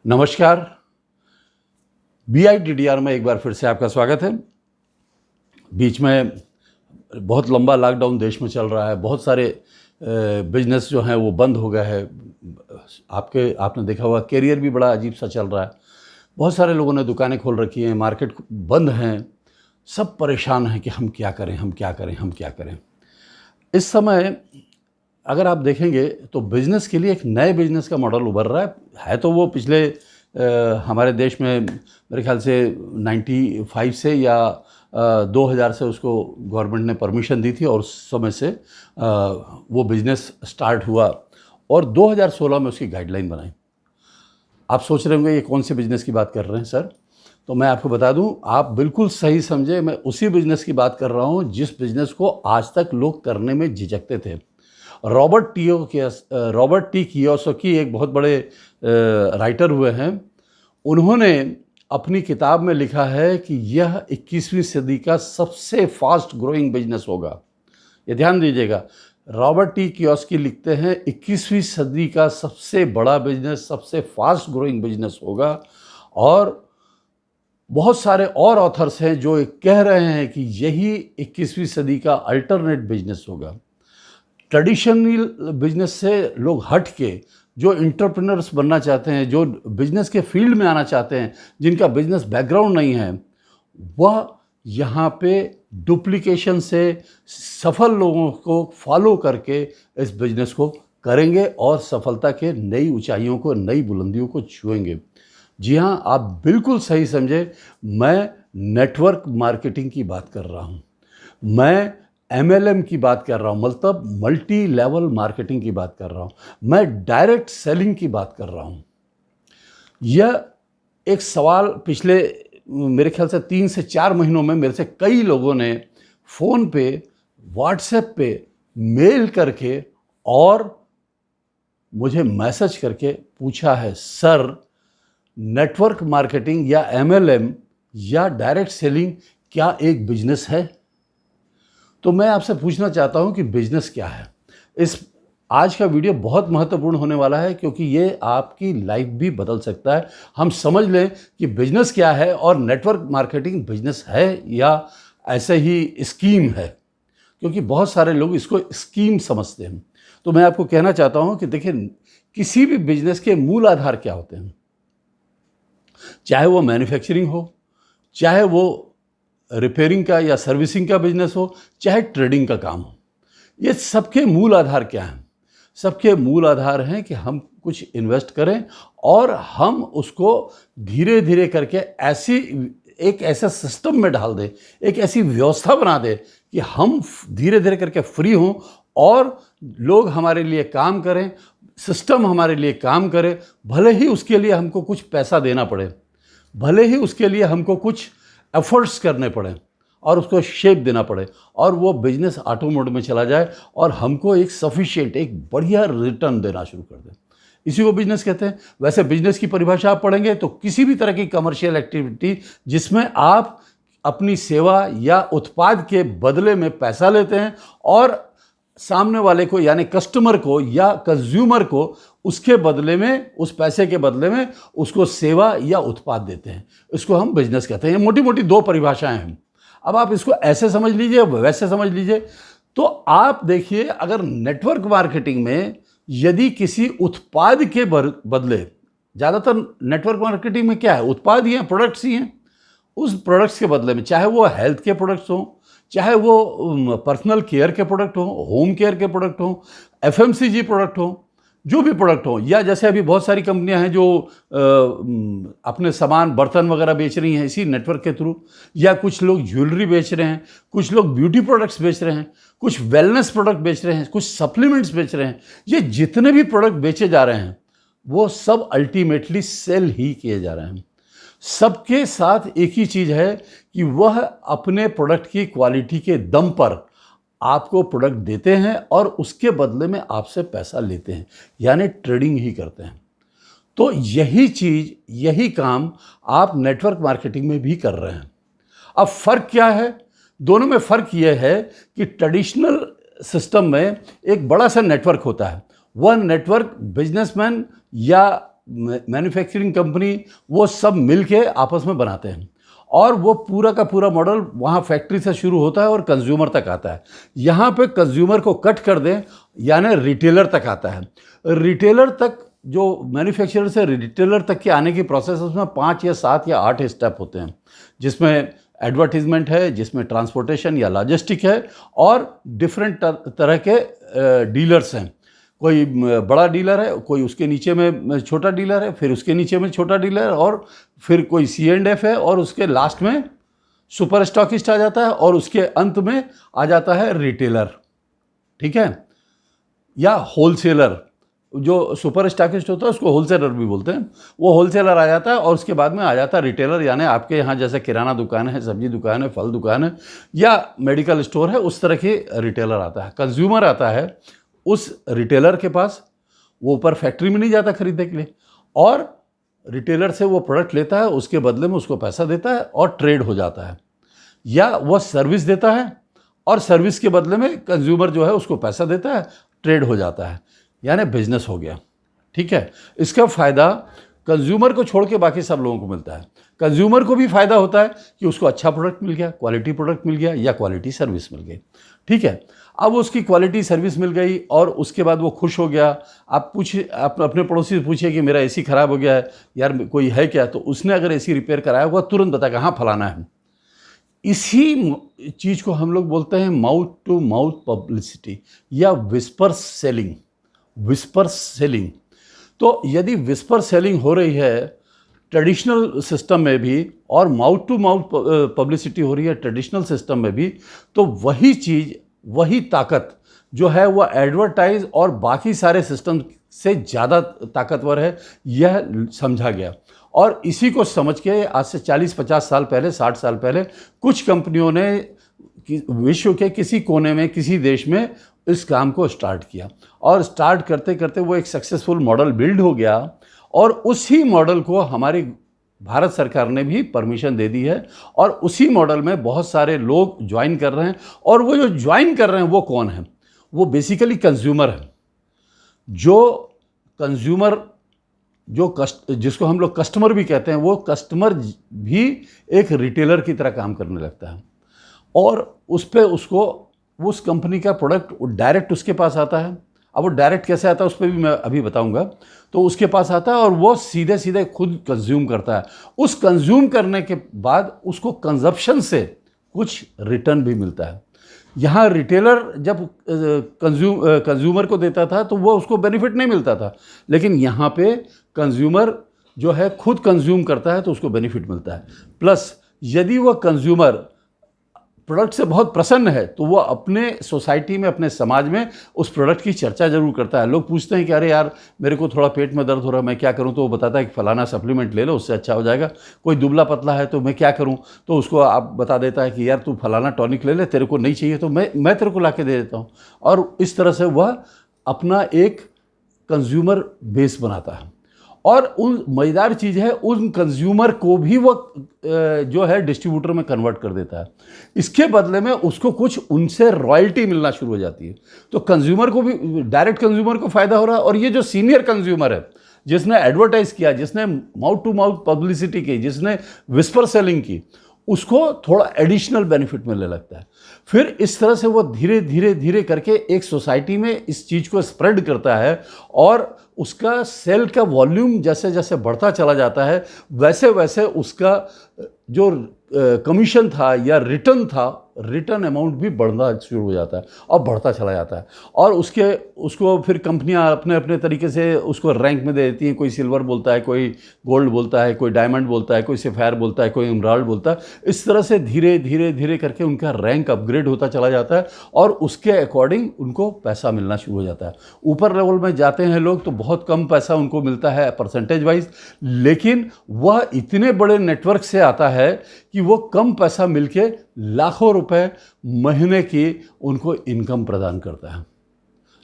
नमस्कार। BITDR में एक बार फिर से आपका स्वागत है। बीच में बहुत लंबा लॉकडाउन देश में चल रहा है, बहुत सारे बिजनेस जो हैं वो बंद हो गए हैं। आपने देखा होगा कैरियर भी बड़ा अजीब सा चल रहा है। बहुत सारे लोगों ने दुकानें खोल रखी हैं, मार्केट बंद हैं, सब परेशान हैं कि हम क्या करें, हम क्या करें, हम क्या करें। इस समय अगर आप देखेंगे तो बिज़नेस के लिए एक नए बिज़नेस का मॉडल उभर रहा है तो वो पिछले हमारे देश में मेरे ख्याल से 95 से या 2000 से उसको गवर्नमेंट ने परमिशन दी थी और उस समय से वो बिज़नेस स्टार्ट हुआ और 2016 में उसकी गाइडलाइन बनाई। आप सोच रहे होंगे ये कौन से बिज़नेस की बात कर रहे हैं सर? तो मैं आपको बता दूं, आप बिल्कुल सही समझे। मैं उसी बिज़नेस की बात कर रहा हूं जिस बिज़नेस को आज तक लोग करने में झिझकते थे। रॉबर्ट टी कियोसाकी एक बहुत बड़े राइटर हुए हैं। उन्होंने अपनी किताब में लिखा है कि यह 21वीं सदी का सबसे फास्ट ग्रोइंग बिजनेस होगा। ये ध्यान दीजिएगा, रॉबर्ट टी कियोसाकी लिखते हैं 21वीं सदी का सबसे बड़ा बिजनेस, सबसे फास्ट ग्रोइंग बिजनेस होगा। और बहुत सारे और ऑथर्स हैं जो कह रहे हैं कि यही 21वीं सदी का अल्टरनेट बिजनेस होगा। ट्रेडिशनल बिजनेस से लोग हट के जो एंटरप्रेन्योर्स बनना चाहते हैं, जो बिजनेस के फील्ड में आना चाहते हैं, जिनका बिजनेस बैकग्राउंड नहीं है, वह यहाँ पे डुप्लीकेशन से सफल लोगों को फॉलो करके इस बिजनेस को करेंगे और सफलता के नई ऊंचाइयों को, नई बुलंदियों को छुएंगे। जी हाँ, आप बिल्कुल सही समझे। मैं नेटवर्क मार्केटिंग की बात कर रहा हूँ, मैं MLM की बात कर रहा हूँ, मतलब मल्टी लेवल मार्केटिंग की बात कर रहा हूँ, मैं डायरेक्ट सेलिंग की बात कर रहा हूँ। यह एक सवाल पिछले मेरे ख्याल से 3 से 4 महीनों में मेरे से कई लोगों ने फ़ोन पे, व्हाट्सएप पे, मेल करके और मुझे मैसेज करके पूछा है, सर नेटवर्क मार्केटिंग या MLM या डायरेक्ट सेलिंग क्या एक बिजनेस है? तो मैं आपसे पूछना चाहता हूं कि बिजनेस क्या है। आज का वीडियो बहुत महत्वपूर्ण होने वाला है क्योंकि ये आपकी लाइफ भी बदल सकता है। हम समझ लें कि बिजनेस क्या है और नेटवर्क मार्केटिंग बिजनेस है या ऐसे ही स्कीम है, क्योंकि बहुत सारे लोग इसको स्कीम समझते हैं। तो मैं आपको कहना चाहता हूं कि देखिए, किसी भी बिजनेस के मूल आधार क्या होते हैं, चाहे वो मैन्युफैक्चरिंग हो, चाहे वो रिपेयरिंग का या सर्विसिंग का बिजनेस हो, चाहे ट्रेडिंग का काम हो। ये सबके मूल आधार क्या हैं? सबके मूल आधार हैं कि हम कुछ इन्वेस्ट करें और हम उसको धीरे धीरे करके एक ऐसे सिस्टम में डाल दें, एक ऐसी व्यवस्था बना दें कि हम धीरे धीरे करके फ्री हों और लोग हमारे लिए काम करें, सिस्टम हमारे लिए काम करे। भले ही उसके लिए हमको कुछ पैसा देना पड़े, भले ही उसके लिए हमको कुछ एफर्ट्स करने पड़े और उसको शेप देना पड़े और वो बिजनेस ऑटो मोड में चला जाए और हमको एक सफिशिएंट, एक बढ़िया रिटर्न देना शुरू कर दे। इसी को बिजनेस कहते हैं। वैसे बिजनेस की परिभाषा आप पढ़ेंगे तो किसी भी तरह की कमर्शियल एक्टिविटी जिसमें आप अपनी सेवा या उत्पाद के बदले में पैसा लेते हैं और सामने वाले को यानी कस्टमर को या कंज्यूमर को उसके बदले में, उस पैसे के बदले में उसको सेवा या उत्पाद देते हैं, इसको हम बिजनेस कहते हैं। ये मोटी मोटी 2 परिभाषाएं हैं। अब आप इसको ऐसे समझ लीजिए, वैसे समझ लीजिए। तो आप देखिए, अगर नेटवर्क मार्केटिंग में यदि किसी उत्पाद के बदले, ज़्यादातर नेटवर्क मार्केटिंग में क्या है, उत्पाद ही हैं, प्रोडक्ट्स ही हैं, उस प्रोडक्ट्स के बदले में, चाहे वो हेल्थ के प्रोडक्ट्स हों, चाहे वो पर्सनल केयर के प्रोडक्ट हों, होम केयर के प्रोडक्ट हों, FMCG प्रोडक्ट हों, जो भी प्रोडक्ट हो, या जैसे अभी बहुत सारी कंपनियां हैं जो अपने सामान, बर्तन वगैरह बेच रही हैं इसी नेटवर्क के थ्रू, या कुछ लोग ज्वेलरी बेच रहे हैं, कुछ लोग ब्यूटी प्रोडक्ट्स बेच रहे हैं, कुछ वेलनेस प्रोडक्ट बेच रहे हैं, कुछ सप्लीमेंट्स बेच रहे हैं। ये जितने भी प्रोडक्ट बेचे जा रहे हैं वो सब अल्टीमेटली सेल ही किए जा रहे हैं। सबके साथ एक ही चीज़ है कि वह अपने प्रोडक्ट की क्वालिटी के दम पर आपको प्रोडक्ट देते हैं और उसके बदले में आपसे पैसा लेते हैं, यानी ट्रेडिंग ही करते हैं। तो यही चीज़, यही काम आप नेटवर्क मार्केटिंग में भी कर रहे हैं। अब फ़र्क क्या है? दोनों में फ़र्क यह है कि ट्रेडिशनल सिस्टम में एक बड़ा सा नेटवर्क होता है। वह नेटवर्क बिजनेसमैन या मैन्युफैक्चरिंग कंपनी, वो सब मिल के आपस में बनाते हैं और वो पूरा का पूरा मॉडल वहाँ फैक्ट्री से शुरू होता है और कंज्यूमर तक आता है। यहाँ पे कंज्यूमर को कट कर दें यानी रिटेलर तक आता है। रिटेलर तक, जो मैन्युफैक्चरर से रिटेलर तक के आने की प्रोसेस, उसमें 5 या 7 या 8 स्टेप होते हैं, जिसमें एडवर्टीजमेंट है, जिसमें ट्रांसपोर्टेशन या लॉजिस्टिक है और डिफरेंट तरह के डीलर्स हैं। कोई बड़ा डीलर है, कोई उसके नीचे में छोटा डीलर है, फिर उसके नीचे में छोटा डीलर है, और फिर कोई C&F है, और उसके लास्ट में सुपर स्टॉकिस्ट आ जाता है, और उसके अंत में आ जाता है रिटेलर, ठीक है, या होलसेलर। जो सुपर स्टॉकिस्ट होता है उसको होलसेलर भी बोलते हैं। वो होलसेलर आ जाता है और उसके बाद में आ जाता है रिटेलर, यानी आपके यहाँ जैसे किराना दुकान है, सब्जी दुकान है, फल दुकान है या मेडिकल स्टोर है, उस तरह की रिटेलर आता है। कंज्यूमर आता है उस रिटेलर के पास, वो ऊपर फैक्ट्री में नहीं जाता खरीदने के लिए, और रिटेलर से वो प्रोडक्ट लेता है, उसके बदले में उसको पैसा देता है और ट्रेड हो जाता है, या वह सर्विस देता है और सर्विस के बदले में कंज्यूमर जो है उसको पैसा देता है, ट्रेड हो जाता है, यानी बिजनेस हो गया, ठीक है। इसका फ़ायदा कंज्यूमर को छोड़ के बाकी सब लोगों को मिलता है। कंज्यूमर को भी फ़ायदा होता है कि उसको अच्छा प्रोडक्ट मिल गया, क्वालिटी प्रोडक्ट मिल गया या क्वालिटी सर्विस मिल गई, ठीक है। अब उसकी क्वालिटी सर्विस मिल गई और उसके बाद वो खुश हो गया। आप अपने पड़ोसी से पूछिए कि मेरा AC ख़राब हो गया है यार, कोई है क्या, तो उसने अगर AC रिपेयर कराया होगा तुरंत बताएगा हाँ फलाना है। इसी चीज़ को हम लोग बोलते हैं माउथ टू माउथ पब्लिसिटी या विस्पर सेलिंग। विस्पर सेलिंग, तो यदि विस्पर सेलिंग हो रही है ट्रेडिशनल सिस्टम में भी और माउथ टू माउथ पब्लिसिटी हो रही है ट्रेडिशनल सिस्टम में भी, तो वही चीज़, वही ताकत जो है वो एडवर्टाइज और बाकी सारे सिस्टम से ज़्यादा ताकतवर है, यह समझा गया। और इसी को समझ के आज से 40-50 साल पहले, 60 साल पहले कुछ कंपनियों ने विश्व के किसी कोने में, किसी देश में इस काम को स्टार्ट किया, और स्टार्ट करते करते वो एक सक्सेसफुल मॉडल बिल्ड हो गया, और उसी मॉडल को हमारी भारत सरकार ने भी परमिशन दे दी है, और उसी मॉडल में बहुत सारे लोग ज्वाइन कर रहे हैं। और वो जो ज्वाइन कर रहे हैं वो कौन है? वो बेसिकली कंज्यूमर है। जो कंज्यूमर, जिसको हम लोग कस्टमर भी कहते हैं, वो कस्टमर भी एक रिटेलर की तरह काम करने लगता है, और उस पे उसको उस कंपनी का प्रोडक्ट डायरेक्ट उसके पास आता है। अब वो डायरेक्ट कैसे आता है उस पर भी मैं अभी बताऊंगा। तो उसके पास आता है और वो सीधे सीधे खुद कंज्यूम करता है। उस कंज्यूम करने के बाद उसको कंजप्शन से कुछ रिटर्न भी मिलता है। यहाँ रिटेलर जब कंज्यूमर को देता था तो वो उसको बेनिफिट नहीं मिलता था, लेकिन यहाँ पे कंज्यूमर जो है खुद कंज्यूम करता है तो उसको बेनिफिट मिलता है। प्लस यदि वह कंज्यूमर प्रोडक्ट से बहुत प्रसन्न है तो वो अपने सोसाइटी में, अपने समाज में उस प्रोडक्ट की चर्चा जरूर करता है। लोग पूछते हैं कि अरे यार मेरे को थोड़ा पेट में दर्द हो रहा है, मैं क्या करूं? तो वो बताता है कि फलाना सप्लीमेंट ले लो, उससे अच्छा हो जाएगा। कोई दुबला पतला है तो मैं क्या करूं? तो उसको आप बता देता है कि यार तू फलाना टॉनिक ले ले, तेरे को नहीं चाहिए तो मैं तेरे को ला के दे देता हूँ। और इस तरह से वह अपना एक कंज्यूमर बेस बनाता है, और उन मज़ेदार चीज़ है उन कंज्यूमर को भी वो जो है डिस्ट्रीब्यूटर में कन्वर्ट कर देता है। इसके बदले में उसको कुछ उनसे रॉयल्टी मिलना शुरू हो जाती है। तो कंज्यूमर को भी, डायरेक्ट कंज्यूमर को फ़ायदा हो रहा है, और ये जो सीनियर कंज्यूमर है जिसने एडवर्टाइज किया, जिसने माउथ टू माउथ पब्लिसिटी की, जिसने विस्पर सेलिंग की, उसको थोड़ा एडिशनल बेनिफिट मिलने लगता है। फिर इस तरह से वो धीरे धीरे धीरे करके एक सोसाइटी में इस चीज़ को स्प्रेड करता है, और उसका सेल का वॉल्यूम जैसे जैसे बढ़ता चला जाता है वैसे वैसे उसका जो कमीशन था या रिटर्न था, रिटर्न अमाउंट भी बढ़ना शुरू हो जाता है और बढ़ता चला जाता है। और उसको फिर कंपनियां अपने अपने तरीके से उसको रैंक में दे देती हैं। कोई सिल्वर बोलता है, कोई गोल्ड बोलता है, कोई डायमंड बोलता है, कोई सफ़ायर बोलता है, कोई एमराल्ड बोलता है। इस तरह से धीरे धीरे धीरे करके उनका रैंक अपग्रेड होता चला जाता है, और उसके अकॉर्डिंग उनको पैसा मिलना शुरू हो जाता है। ऊपर लेवल में जाते हैं लोग तो बहुत कम पैसा उनको मिलता है परसेंटेज वाइज, लेकिन वह इतने बड़े नेटवर्क से आता है कि वो कम पैसा मिलके लाखों रुपए महीने की उनको इनकम प्रदान करता है।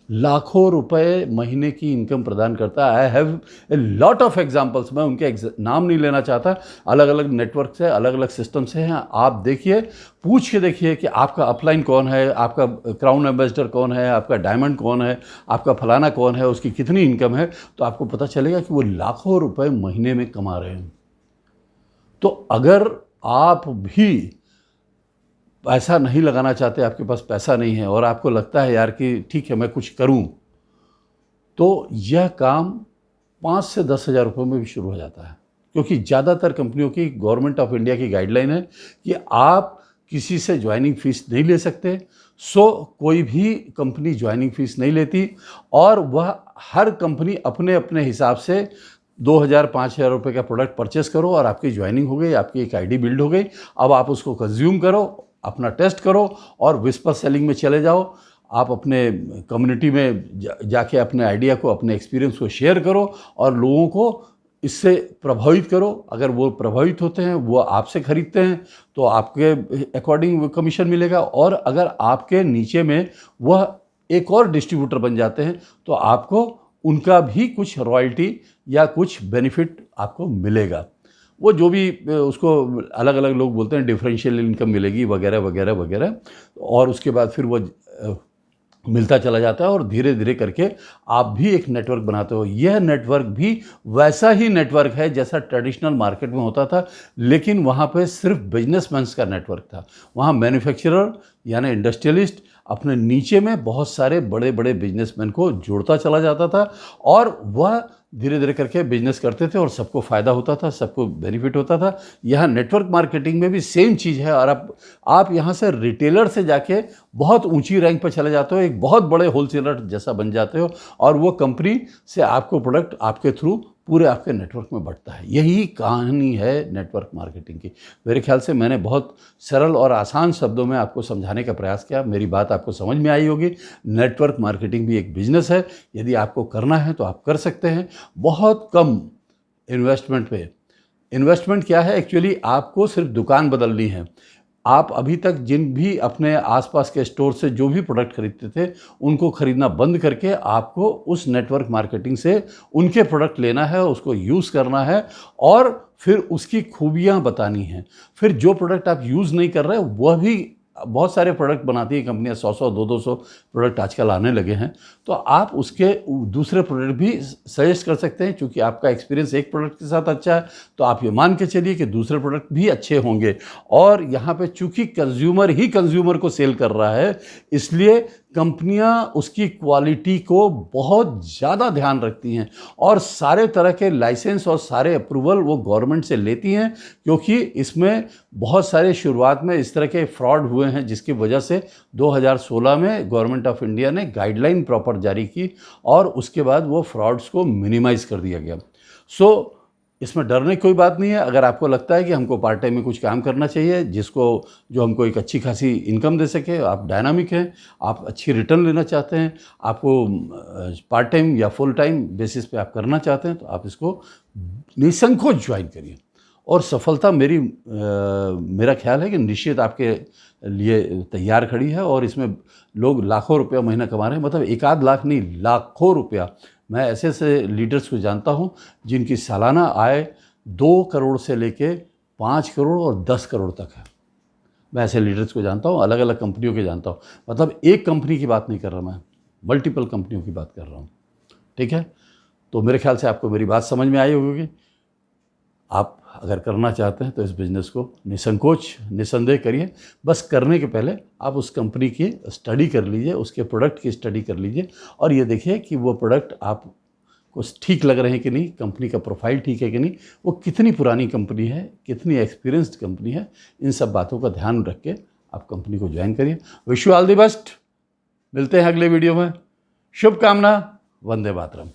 लाखों रुपए महीने की इनकम प्रदान करता है। I have a lot of examples, मैं उनके नाम नहीं लेना चाहता, अलग अलग नेटवर्क से, अलग अलग सिस्टम से हैं। आप देखिए, पूछ के देखिए कि आपका अपलाइन कौन है, आपका क्राउन एम्बेसडर कौन है, आपका डायमंड कौन है, आपका फलाना कौन है, उसकी कितनी इनकम है, तो आपको पता चलेगा कि वो लाखों रुपए महीने में कमा रहे हैं। तो अगर आप भी पैसा नहीं लगाना चाहते, आपके पास पैसा नहीं है और आपको लगता है यार कि ठीक है मैं कुछ करूं, तो यह काम 5 से 10 हज़ार रुपये में भी शुरू हो जाता है। क्योंकि ज़्यादातर कंपनियों की, गवर्नमेंट ऑफ इंडिया की गाइडलाइन है कि आप किसी से ज्वाइनिंग फ़ीस नहीं ले सकते। सो कोई भी कंपनी ज्वाइनिंग फ़ीस नहीं लेती और वह हर कंपनी अपने अपने हिसाब से 2,000 5,000 रुपये का प्रोडक्ट परचेस करो और आपकी ज्वाइनिंग हो गई, आपकी एक आईडी बिल्ड हो गई। अब आप उसको कंज्यूम करो, अपना टेस्ट करो और विस्पर सेलिंग में चले जाओ। आप अपने कम्युनिटी में जाके अपने आइडिया को, अपने एक्सपीरियंस को शेयर करो और लोगों को इससे प्रभावित करो। अगर वो प्रभावित होते हैं, वो आपसे खरीदते हैं, तो आपके अकॉर्डिंग कमीशन मिलेगा। और अगर आपके नीचे में वह एक और डिस्ट्रीब्यूटर बन जाते हैं, तो आपको उनका भी कुछ रॉयल्टी या कुछ बेनिफिट आपको मिलेगा। वो जो भी उसको अलग अलग लोग बोलते हैं, डिफरेंशियल इनकम मिलेगी वगैरह वगैरह वगैरह, और उसके बाद फिर वो मिलता चला जाता है और धीरे धीरे करके आप भी एक नेटवर्क बनाते हो। यह नेटवर्क भी वैसा ही नेटवर्क है जैसा ट्रेडिशनल मार्केट में होता था, लेकिन वहाँ पे सिर्फ बिजनेसमैन का नेटवर्क था। वहाँ मैन्युफैक्चरर यानी इंडस्ट्रियलिस्ट अपने नीचे में बहुत सारे बड़े बड़े बिजनेसमैन को जोड़ता चला जाता था और वह धीरे धीरे करके बिजनेस करते थे और सबको फ़ायदा होता था, सबको बेनिफिट होता था। यहाँ नेटवर्क मार्केटिंग में भी सेम चीज़ है। और आप यहाँ से रिटेलर से जाके बहुत ऊंची रैंक पर चले जाते हो, एक बहुत बड़े होलसेलर जैसा बन जाते हो और वो कंपनी से आपको प्रोडक्ट आपके थ्रू पूरे आपके नेटवर्क में बढ़ता है। यही कहानी है नेटवर्क मार्केटिंग की। मेरे ख्याल से मैंने बहुत सरल और आसान शब्दों में आपको समझाने का प्रयास किया। मेरी बात आपको समझ में आई होगी। नेटवर्क मार्केटिंग भी एक बिजनेस है। यदि आपको करना है तो आप कर सकते हैं, बहुत कम इन्वेस्टमेंट पे। इन्वेस्टमेंट क्या है? एक्चुअली आपको सिर्फ दुकान बदलनी है। आप अभी तक जिन भी अपने आसपास के स्टोर से जो भी प्रोडक्ट खरीदते थे, उनको खरीदना बंद करके आपको उस नेटवर्क मार्केटिंग से उनके प्रोडक्ट लेना है, उसको यूज़ करना है और फिर उसकी खूबियाँ बतानी हैं। फिर जो प्रोडक्ट आप यूज़ नहीं कर रहे, वह भी बहुत सारे प्रोडक्ट बनाती हैं कंपनियां, 100-100 200 प्रोडक्ट आजकल आने लगे हैं। तो आप उसके दूसरे प्रोडक्ट भी सजेस्ट कर सकते हैं। चूँकि आपका एक्सपीरियंस एक प्रोडक्ट के साथ अच्छा है, तो आप ये मान के चलिए कि दूसरे प्रोडक्ट भी अच्छे होंगे। और यहाँ पे चूँकि कंज्यूमर ही कंज्यूमर को सेल कर रहा है, इसलिए कंपनियां उसकी क्वालिटी को बहुत ज़्यादा ध्यान रखती हैं और सारे तरह के लाइसेंस और सारे अप्रूवल वो गवर्नमेंट से लेती हैं। क्योंकि इसमें बहुत सारे शुरुआत में इस तरह के फ्रॉड हुए हैं, जिसकी वजह से 2016 में गवर्नमेंट ऑफ इंडिया ने गाइडलाइन प्रॉपर जारी की और उसके बाद वो फ्रॉड्स को मिनिमाइज़ कर दिया गया। सो इसमें डरने की कोई बात नहीं है। अगर आपको लगता है कि हमको पार्ट टाइम में कुछ काम करना चाहिए जो हमको एक अच्छी खासी इनकम दे सके, आप डायनामिक हैं, आप अच्छी रिटर्न लेना चाहते हैं, आपको पार्ट टाइम या फुल टाइम बेसिस पे आप करना चाहते हैं, तो आप इसको निसंकोच ज्वाइन करिए। और सफलता मेरा ख्याल है कि निश्चित आपके लिए तैयार खड़ी है। और इसमें लोग लाखों रुपया महीना कमा रहे हैं, मतलब 1 आध लाख नहीं, लाखों रुपया। मैं ऐसे ऐसे लीडर्स को जानता हूं जिनकी सालाना आय 2 करोड़ से लेके 5 करोड़ और 10 करोड़ तक है। मैं ऐसे लीडर्स को जानता हूं, अलग अलग कंपनियों के जानता हूं। मतलब एक कंपनी की बात नहीं कर रहा मैं, मल्टीपल कंपनियों की बात कर रहा हूं। ठीक है, तो मेरे ख्याल से आपको मेरी बात समझ में आई होगी। आप अगर करना चाहते हैं तो इस बिज़नेस को निसंकोच निसंदेह करिए। बस करने के पहले आप उस कंपनी की स्टडी कर लीजिए, उसके प्रोडक्ट की स्टडी कर लीजिए और ये देखिए कि वो प्रोडक्ट आपको ठीक लग रहे हैं कि नहीं, कंपनी का प्रोफाइल ठीक है कि नहीं, वो कितनी पुरानी कंपनी है, कितनी एक्सपीरियंस्ड कंपनी है। इन सब बातों का ध्यान रख के आप कंपनी को ज्वाइन करिए। Wish you all the best. मिलते हैं अगले वीडियो में। शुभकामना। वंदे मातरम।